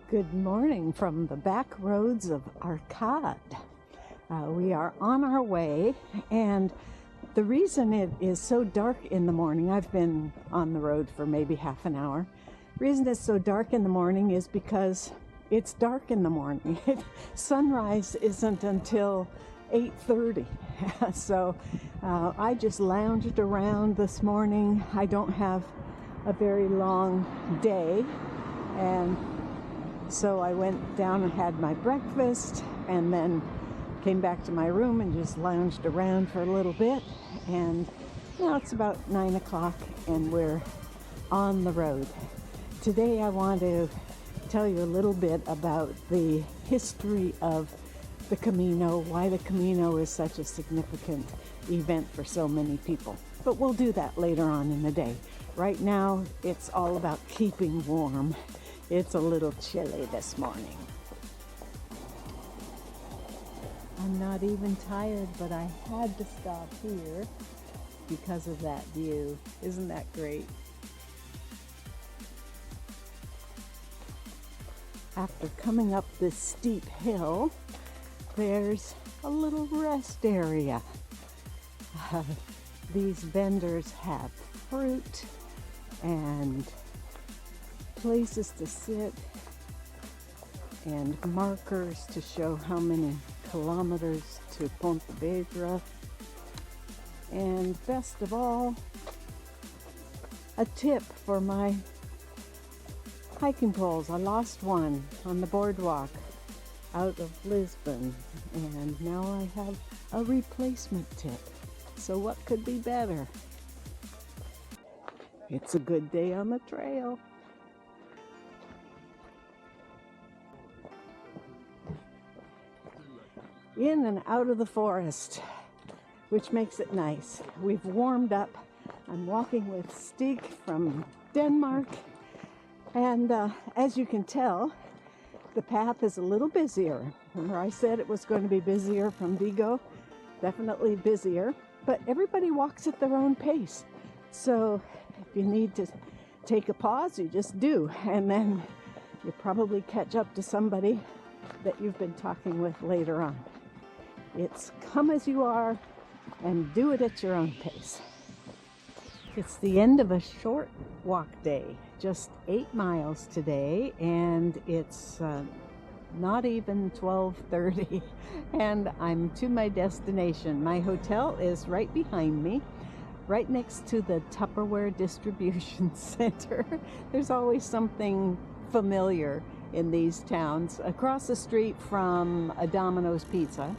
Good morning from the back roads of Arcade. We are on our way, and the reason it is so dark in the morning, I've been on the road for maybe half an hour. The reason it's so dark in the morning is because it's dark in the morning. Sunrise isn't until 8:30. So I just lounged around this morning. I don't have a very long day, and so I went down and had my breakfast and then came back to my room and just lounged around for a little bit. And now it's about 9 o'clock and we're on the road. Today I want to tell you a little bit about the history of the Camino, why the Camino is such a significant event for so many people. But we'll do that later on in the day. Right now it's all about keeping warm. It's a little chilly this morning. I'm not even tired, but I had to stop here because of that view. Isn't that great? After coming up this steep hill, there's a little rest area. These vendors have fruit and places to sit and markers to show how many kilometers to Pontevedra, and best of all, a tip for my hiking poles. I lost one on the boardwalk out of Lisbon, and now I have a replacement tip. So what could be better? It's a good day on the trail. In and out of the forest, which makes it nice. We've warmed up. I'm walking with Stig from Denmark, and as you can tell, the path is a little busier. Remember I said it was going to be busier from Vigo? Definitely busier, but everybody walks at their own pace. So if you need to take a pause, you just do, and then you probably catch up to somebody that you've been talking with later on. It's come as you are and do it at your own pace. It's the end of a short walk day, just 8 miles today, and it's not even 12:30, and I'm to my destination. My hotel is right behind me, right next to the Tupperware distribution center. There's always something familiar in these towns, across the street from a Domino's Pizza.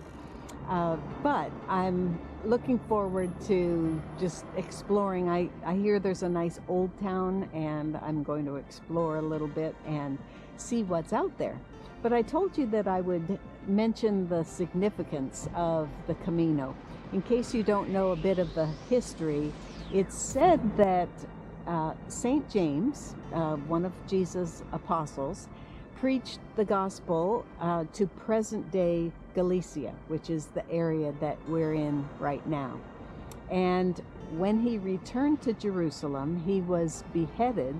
But I'm looking forward to just exploring. I hear there's a nice old town, and I'm going to explore a little bit and see what's out there. But I told you that I would mention the significance of the Camino. In case you don't know a bit of the history, it's said that St. James, one of Jesus' apostles, preached the gospel to present-day Galicia, which is the area that we're in right now. And when he returned to Jerusalem, he was beheaded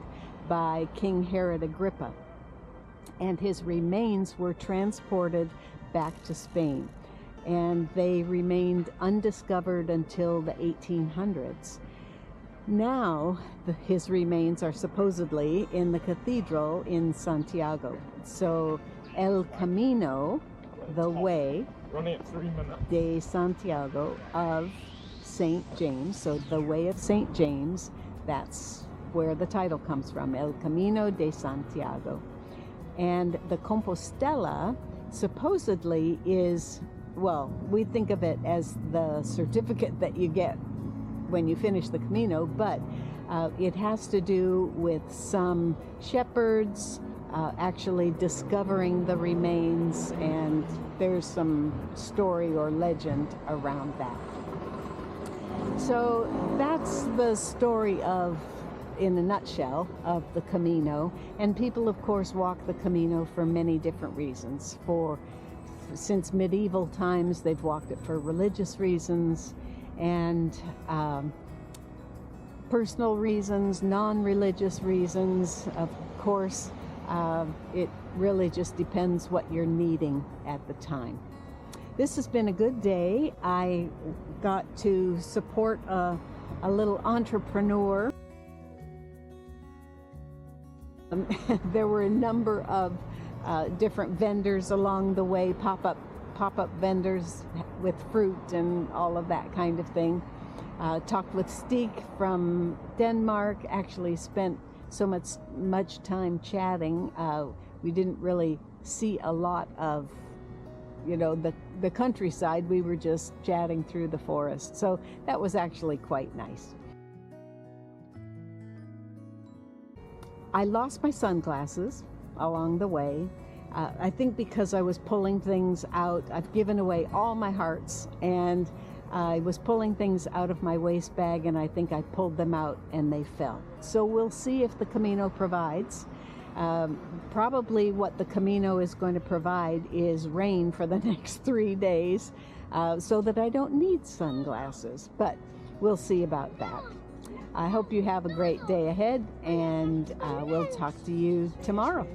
by King Herod Agrippa, and his remains were transported back to Spain, and they remained undiscovered until the 1800s. Now, his remains are supposedly in the cathedral in Santiago. So, El Camino, the way de Santiago of St. James, so the way of St. James, that's where the title comes from, El Camino de Santiago. And the Compostela supposedly is, well, we think of it as the certificate that you get when you finish the Camino, but it has to do with some shepherds actually discovering the remains, and there's some story or legend around that. So that's the story of, in a nutshell, of the Camino. And people, of course, walk the Camino for many different reasons. Since medieval times, they've walked it for religious reasons, and personal reasons, non-religious reasons. Of course, It really just depends what you're needing at the time. This has been a good day. I got to support a little entrepreneur. There were a number of different vendors along the way, pop-up vendors with fruit and all of that kind of thing. Talked with Stig from Denmark. Actually spent so much time chatting. We didn't really see a lot of, you know, the countryside. We were just chatting through the forest. So that was actually quite nice. I lost my sunglasses along the way. I think because I was pulling things out. I've given away all my hearts, and I was pulling things out of my waist bag, and I think I pulled them out and they fell. So we'll see if the Camino provides. Probably what the Camino is going to provide is rain for the next 3 days, so that I don't need sunglasses, but we'll see about that. I hope you have a great day ahead, and we'll talk to you tomorrow.